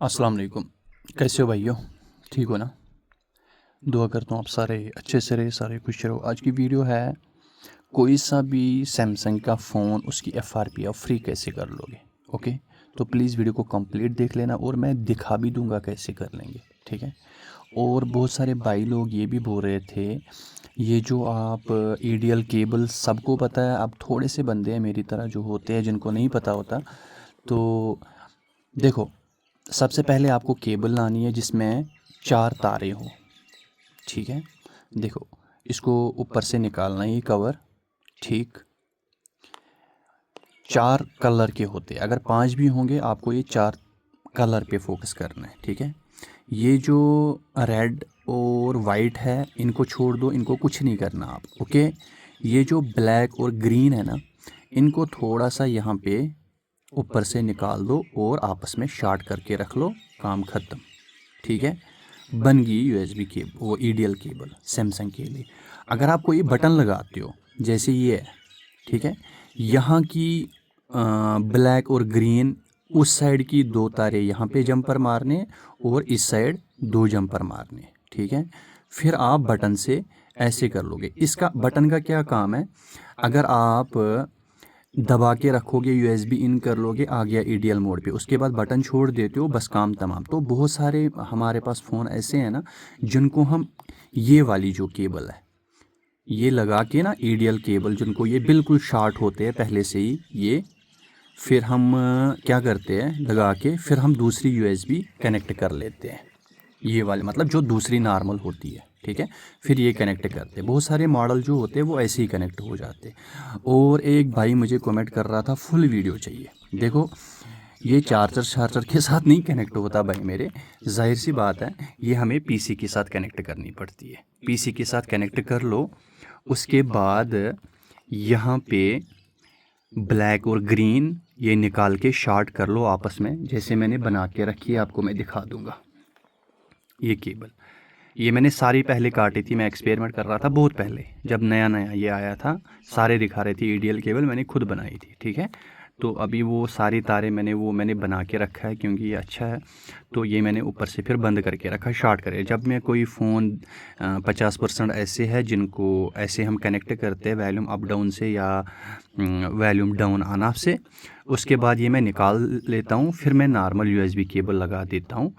अस्सलाम वालेकुम। कैसे हो भाइयों? ठीक हो ना? दुआ करता हूँ आप सारे अच्छे से रहे, सारे खुश रहो। आज की वीडियो है कोई सा भी सैमसंग का फ़ोन उसकी एफआरपी आप फ्री कैसे कर लोगे। ओके, तो प्लीज़ वीडियो को कंप्लीट देख लेना और मैं दिखा भी दूंगा कैसे कर लेंगे। ठीक है। और बहुत सारे भाई लोग ये भी बोल रहे थे ये जो आप ईडीएल केबल सबको पता है, अब थोड़े से बंदे हैं मेरी तरह जो होते हैं जिनको नहीं पता होता। तो देखो, सबसे पहले आपको केबल लानी है जिसमें 4 तारे हों। ठीक है। देखो, इसको ऊपर से निकालना है ये कवर। ठीक, 4 कलर के होते हैं, अगर 5 भी होंगे आपको ये 4 कलर पे फोकस करना है। ठीक है। ये जो रेड और वाइट है इनको छोड़ दो, इनको कुछ नहीं करना आप। ओके। ये जो ब्लैक और ग्रीन है ना, इनको थोड़ा सा यहाँ पे ऊपर से निकाल दो और आपस में शार्ट करके रख लो, काम ख़त्म। ठीक है। बन गई यूएसबी केबल, वो ईडीएल केबल सैमसंग के लिए। अगर आप कोई बटन लगाते हो जैसे ये है, ठीक है, यहाँ की ब्लैक और ग्रीन, उस साइड की 2 तारे यहाँ पे जंपर मारने और इस साइड 2 जंपर मारने। ठीक है। फिर आप बटन से ऐसे कर लोगे। इसका बटन का क्या काम है, अगर आप दबा के रखोगे यूएसबी इन कर लोगे, आ गया ईडीएल मोड पे, उसके बाद बटन छोड़ देते हो, बस काम तमाम। तो बहुत सारे हमारे पास फ़ोन ऐसे हैं ना जिनको हम ये वाली जो केबल है ये लगा के ना, ईडीएल केबल जिनको ये बिल्कुल शार्ट होते हैं पहले से ही ये, फिर हम क्या करते हैं लगा के, फिर हम दूसरी यूएसबी कनेक्ट कर लेते हैं, ये वाले मतलब जो दूसरी नॉर्मल होती है। ठीक है। फिर ये कनेक्ट करते हैं, बहुत सारे मॉडल जो होते हैं वो ऐसे ही कनेक्ट हो जाते हैं। और एक भाई मुझे कमेंट कर रहा था फुल वीडियो चाहिए। देखो, ये चार्जर के साथ नहीं कनेक्ट होता भाई मेरे, जाहिर सी बात है ये हमें पीसी के साथ कनेक्ट करनी पड़ती है। पीसी के साथ कनेक्ट कर लो, उसके बाद यहाँ पे ब्लैक और ग्रीन ये निकाल के शार्ट कर लो आपस में, जैसे मैंने बना के रखी है, आपको मैं दिखा दूंगा। ये केबल ये मैंने सारी पहले काटी थी, मैं एक्सपेरिमेंट कर रहा था बहुत पहले जब नया नया ये आया था, सारे दिखा रहे थे ईडीएल केबल, मैंने खुद बनाई थी। ठीक है। तो अभी वो सारी तारें मैंने बना के रखा है क्योंकि ये अच्छा है। तो ये मैंने ऊपर से फिर बंद करके रखा, शार्ट करके। जब मैं कोई फ़ोन 50% ऐसे है जिनको ऐसे हम कनेक्ट करते हैं वॉल्यूम अप डाउन से या वॉल्यूम डाउन ऑन ऑफ से, उसके बाद ये मैं निकाल लेता हूँ, फिर मैं नॉर्मल यूएसबी केबल लगा देता हूँ,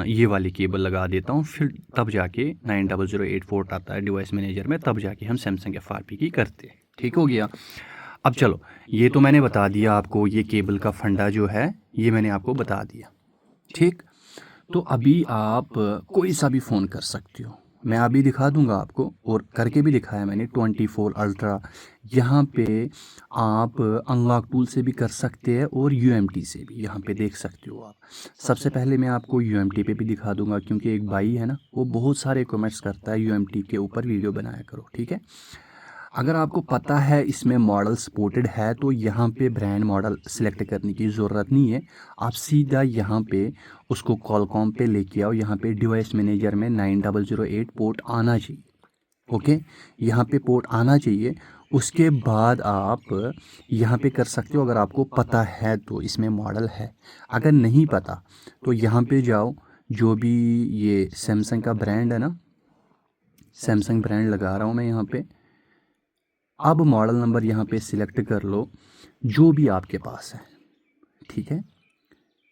ये वाली केबल लगा देता हूँ, फिर तब जाके 9008 पोर्ट आता है डिवाइस मैनेजर में, तब जाके हम सैमसंग एफआरपी की करते हैं। ठीक हो गया। अब चलो, ये तो मैंने बता दिया आपको, ये केबल का फंडा जो है ये मैंने आपको बता दिया। ठीक। तो अभी आप कोई सा भी फ़ोन कर सकते हो, मैं अभी दिखा दूंगा आपको, और करके भी दिखाया मैंने 24 अल्ट्रा। यहाँ पे आप अनलॉक टूल से भी कर सकते हैं और यूएमटी से भी यहाँ पे देख सकते हो आप। सबसे पहले मैं आपको यूएमटी पे भी दिखा दूंगा क्योंकि एक भाई है ना वो बहुत सारे कमेंट्स करता है यूएमटी के ऊपर वीडियो बनाया करो। ठीक है। अगर आपको पता है इसमें मॉडल सपोर्टेड है तो यहाँ पे ब्रांड मॉडल सिलेक्ट करने की ज़रूरत नहीं है, आप सीधा यहाँ पे उसको कॉलकॉम पे लेके आओ, यहाँ पे डिवाइस मैनेजर में 9008 पोर्ट आना चाहिए। ओके, यहाँ पे पोर्ट आना चाहिए। उसके बाद आप यहाँ पे कर सकते हो, अगर आपको पता है तो इसमें मॉडल है, अगर नहीं पता तो यहाँ पे जाओ, जो भी ये सैमसंग का ब्रांड है ना, सैमसंग ब्रांड लगा रहा हूँ मैं यहाँ पे। अब मॉडल नंबर यहाँ पे सिलेक्ट कर लो जो भी आपके पास है। ठीक है।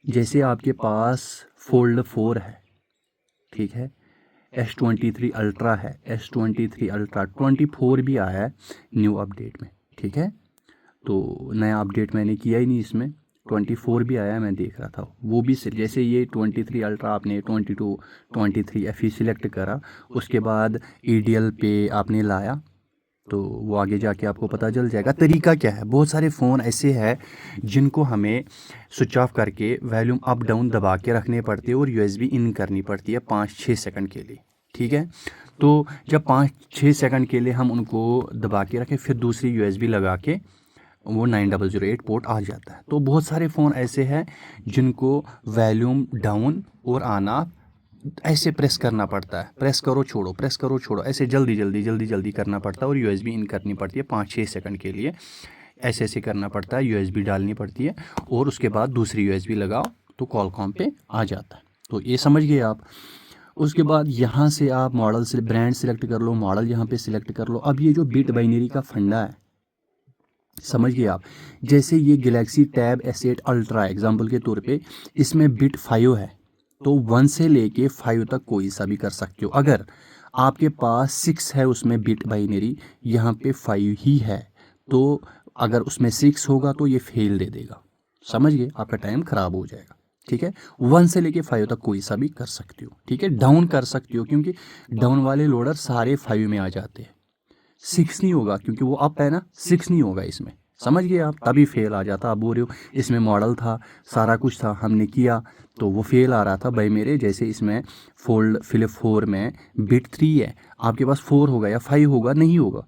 जैसे आपके पास फोल्ड 4 है, ठीक है, S23 अल्ट्रा है, S23 अल्ट्रा 24 भी आया है न्यू अपडेट में। ठीक है। तो नया अपडेट मैंने किया ही नहीं इसमें, 24 भी आया है, मैं देख रहा था वो भी जैसे ये 23 अल्ट्रा आपने 22 23 FE सिलेक्ट करा, उसके बाद EDL पे आपने लाया, तो वो आगे जाके आपको पता चल जाएगा तरीका क्या है। बहुत सारे फ़ोन ऐसे हैं जिनको हमें स्विच ऑफ करके वॉल्यूम अप डाउन दबा के रखने पड़ते हैं और यूएसबी इन करनी पड़ती है 5-6 सेकंड के लिए। ठीक है। तो जब 5-6 सेकंड के लिए हम उनको दबा के रखें, फिर दूसरी यूएसबी लगा के वो 9008 पोर्ट आ जाता है। तो बहुत सारे फ़ोन ऐसे हैं जिनको वॉल्यूम डाउन और ऑन ऑफ ऐसे प्रेस करना पड़ता है, प्रेस करो छोड़ो, प्रेस करो छोड़ो, ऐसे जल्दी जल्दी जल्दी जल्दी करना पड़ता है, और यूएसबी इन करनी पड़ती है 5-6 सेकंड के लिए, ऐसे ऐसे करना पड़ता है, यूएसबी डालनी पड़ती है और उसके बाद दूसरी यूएसबी लगाओ, तो कॉलकॉम पे आ जाता है। तो ये समझ गए आप। उसके बाद यहाँ से आप मॉडल से ब्रांड सिलेक्ट कर लो, मॉडल यहाँ पे सिलेक्ट कर लो। अब ये जो बिट बाइनरी का फंडा है, समझ गए आप। जैसे ये Galaxy tab S8 ultra example के तौर पे, इसमें बिट 5 है, तो 1 से लेके 5 तक कोई सा भी कर सकते हो। अगर आपके पास 6 है उसमें बिट बाइनरी, यहाँ पे 5 ही है, तो अगर उसमें 6 होगा तो ये फेल दे देगा। समझ गए, आपका टाइम ख़राब हो जाएगा। ठीक है, 1 से लेके 5 तक कोई सा भी कर सकते हो। ठीक है, डाउन कर सकते हो, क्योंकि डाउन वाले लोडर सारे 5 में आ जाते हैं। 6 नहीं होगा क्योंकि वो अप है ना, 6 नहीं होगा इसमें। समझ गए आप, तभी फेल आ जाता। आप बोल रहे हो इसमें मॉडल था, सारा कुछ था, हमने किया तो वो फेल आ रहा था भाई मेरे। जैसे इसमें फोल्ड फ्लिप 4 में बिट 3 है, आपके पास 4 होगा या 5 होगा, नहीं होगा।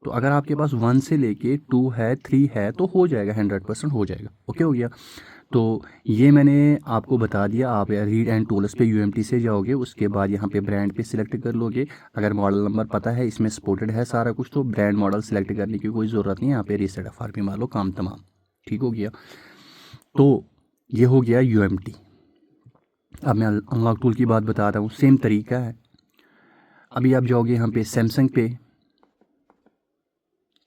तो अगर आपके पास 1 से लेके 2 है, 3 है, तो हो जाएगा, 100% हो जाएगा। ओके, हो गया। तो ये मैंने आपको बता दिया। आप रीड एंड टूल्स पे UMT से जाओगे, उसके बाद यहाँ पे ब्रांड पे सिलेक्ट कर लोगे। अगर मॉडल नंबर पता है, इसमें सपोर्टेड है सारा कुछ, तो ब्रांड मॉडल सिलेक्ट करने की कोई ज़रूरत नहीं है। यहाँ पे रीसेट FRP मार लो, काम तमाम। ठीक हो गया। तो ये हो गया UMT। अब मैं अनलॉक टूल की बात बताता हूँ, सेम तरीका है। अभी आप जाओगे यहाँ पे सैमसंग पे,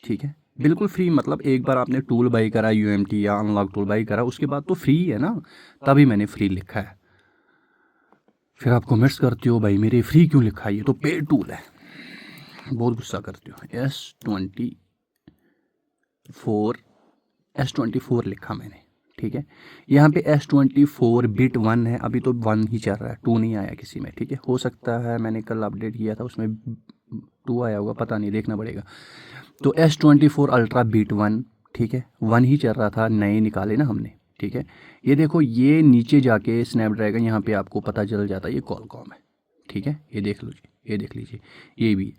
ठीक है, बिल्कुल फ्री। मतलब एक बार आपने टूल बाई करा UMT या अनलॉक टूल बाई करा, उसके बाद तो फ्री है ना, तभी मैंने फ्री लिखा है। फिर आप कमेंट्स करते हो भाई मेरे फ्री क्यों लिखा है, ये तो पेड टूल है, बहुत गुस्सा करते हो। S24 लिखा मैंने। ठीक है, यहाँ पे S24 बिट 1 है, अभी तो 1 ही चल रहा है, 2 नहीं आया किसी में। ठीक है, हो सकता है मैंने कल अपडेट किया था उसमें 2 आया होगा, पता नहीं, देखना पड़ेगा। तो S24 अल्ट्रा बिट 1, ठीक है, 1 ही चल रहा था, नए निकाले ना हमने। ठीक है, ये देखो, ये नीचे जाके स्नैपड्रैगन यहाँ पे आपको पता चल जाता है ये कॉलकॉम है। ठीक है, ये देख लीजिए, ये देख लीजिए, ये भी।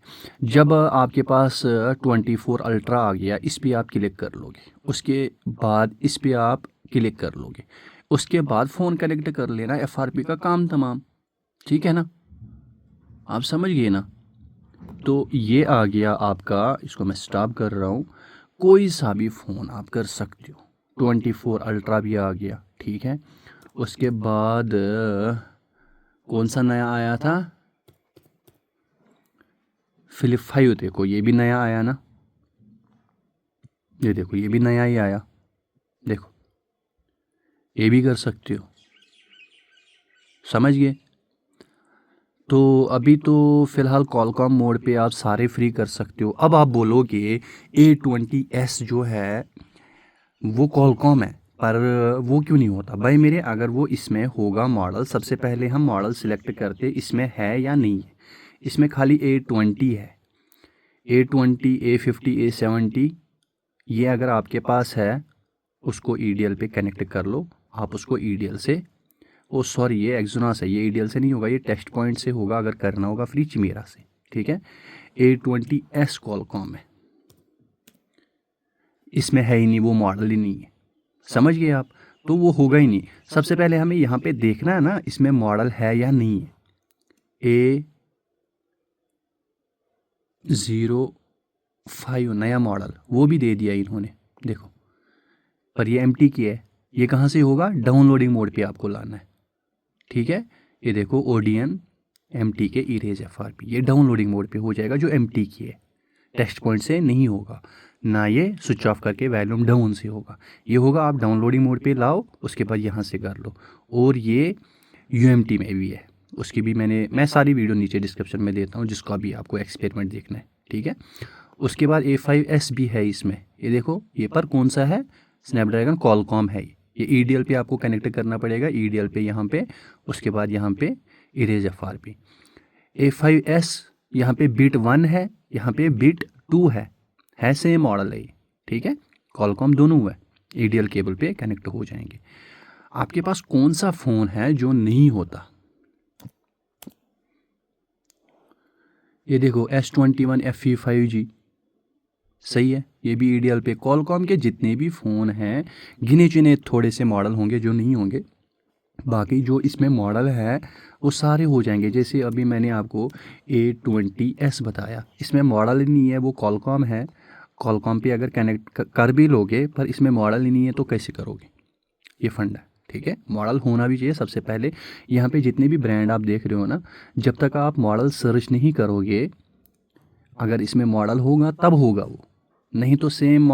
जब आपके पास 24 अल्ट्रा आ गया, इस पर आप क्लिक कर लोगे, उसके बाद इस पर आप क्लिक कर लोगे, उसके बाद फ़ोन कनेक्ट कर लेना, FRP का काम तमाम। ठीक है ना, आप समझ गए ना। तो ये आ गया आपका, इसको मैं स्टॉप कर रहा हूँ। कोई सा भी फ़ोन आप कर सकते हो, 24 अल्ट्रा भी आ गया। ठीक है, उसके बाद कौन सा नया आया था, फ्लिप 5, देखो ये भी नया आया ना, ये देखो ये भी नया ही आया, देखो ये भी कर सकते हो। समझ गए। तो अभी तो फ़िलहाल कॉलकॉम मोड पे आप सारे फ्री कर सकते हो। अब आप बोलोगे A20s जो है वो कॉलकॉम है, पर वो क्यों नहीं होता भाई मेरे। अगर वो इसमें होगा मॉडल, सबसे पहले हम मॉडल सिलेक्ट करते इसमें है या नहीं है। इसमें खाली A20 है, A20, A50, A70। ये अगर आपके पास है, उसको EDL पे कनेक्ट कर लो। आप उसको EDL से, ओ सॉरी ये एक्सोनस है, ये EDL से नहीं होगा, ये टेस्ट पॉइंट से होगा अगर करना होगा फ्री, चिमेरा से। ठीक है, A20s कॉलकॉम है, इसमें है ही नहीं, वो मॉडल ही नहीं है। समझ गए आप, तो वो होगा ही नहीं। सबसे पहले हमें यहाँ पे देखना है ना इसमें मॉडल है या नहीं है। A05 नया मॉडल, वो भी दे दिया इन्होंने, देखो। पर ये MT की है, ये कहाँ से होगा, डाउनलोडिंग मोड पे आपको लाना है। ठीक है, ये देखो ODN MT के इरेज FRP, ये डाउनलोडिंग मोड पे हो जाएगा, जो MT की है। टेस्ट पॉइंट से नहीं होगा ना, ये स्विच ऑफ करके वॉल्यूम डाउन से होगा। ये होगा आप डाउनलोडिंग मोड पे लाओ, उसके बाद यहाँ से कर लो। और ये UMT में भी है, उसकी भी मैं सारी वीडियो नीचे डिस्क्रिप्शन में देता हूँ, जिसका भी आपको एक्सपेरिमेंट देखना है। ठीक है, उसके बाद A5s भी है इसमें, ये देखो, ये पर कौन सा है, स्नैपड्रैगन कॉलकॉम है। ये EDL पे आपको कनेक्ट करना पड़ेगा, EDL पे यहाँ पे, उसके बाद यहाँ पे इरेज FRP। A5s यहाँ पे बिट 1 है, यहाँ पे बिट 2 है सेम मॉडल है ये। ठीक है, कॉलकॉम दोनों है, EDL केबल पे कनेक्ट हो जाएंगे। आपके पास कौन सा फ़ोन है जो नहीं होता, ये देखो S21 FE5G, सही है, ये भी EDL पे। कॉलकॉम के जितने भी फ़ोन हैं, गिने चुने थोड़े से मॉडल होंगे जो नहीं होंगे, बाकी जो इसमें मॉडल है वो सारे हो जाएंगे। जैसे अभी मैंने आपको A20s बताया, इसमें मॉडल ही नहीं है, वो कॉलकॉम है। कॉलकॉम पे अगर कनेक्ट कर भी लोगे, पर इसमें मॉडल ही नहीं है, तो कैसे करोगे, ये फंड है। ठीक है, मॉडल होना भी चाहिए सबसे पहले। यहाँ पे जितने भी ब्रांड आप देख रहे हो ना, जब तक आप मॉडल सर्च नहीं करोगे, अगर इसमें मॉडल होगा तब होगा वो, नहीं तो सेम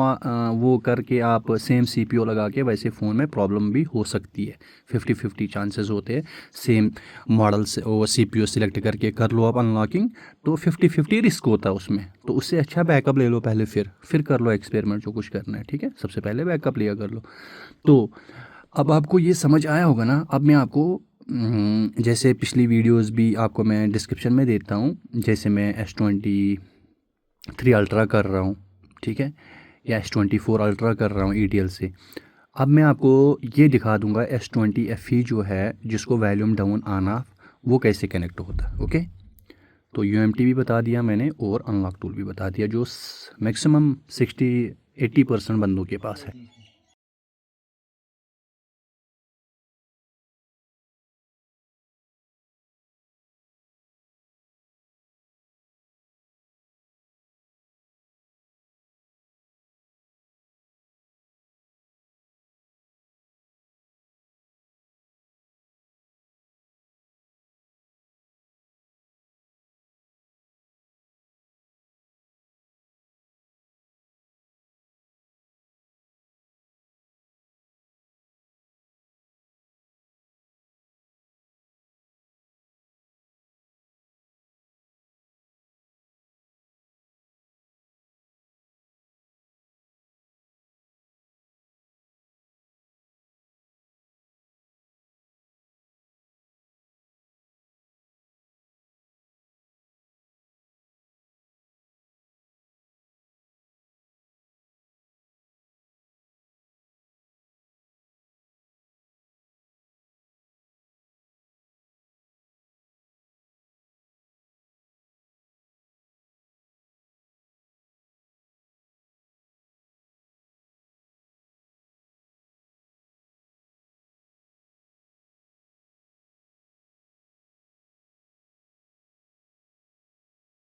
वो करके आप सेम सीपीयू लगा के वैसे फ़ोन में प्रॉब्लम भी हो सकती है। 50-50 चांसेस होते हैं। सेम मॉडल से वो सीपीयू सिलेक्ट करके कर लो आप अनलॉकिंग, तो 50-50 रिस्क होता है उसमें। तो उससे अच्छा बैकअप ले लो पहले, फिर कर लो एक्सपेरिमेंट जो कुछ करना है, ठीक है। सबसे पहले बैकअप लिया कर लो। तो अब आपको ये समझ आया होगा ना। अब मैं आपको जैसे पिछली वीडियोस भी आपको मैं डिस्क्रिप्शन में देता हूँ, जैसे मैं S23 अल्ट्रा कर रहा हूँ, ठीक है, या S24 अल्ट्रा कर रहा हूँ ETL से। अब मैं आपको ये दिखा दूंगा S20 FE जो है, जिसको वॉल्यूम डाउन आना, वो कैसे कनेक्ट होता है। ओके, तो UMT भी बता दिया मैंने और अनलॉक टूल भी बता दिया, जो मैक्सिमम 60-80% बंदों के पास है।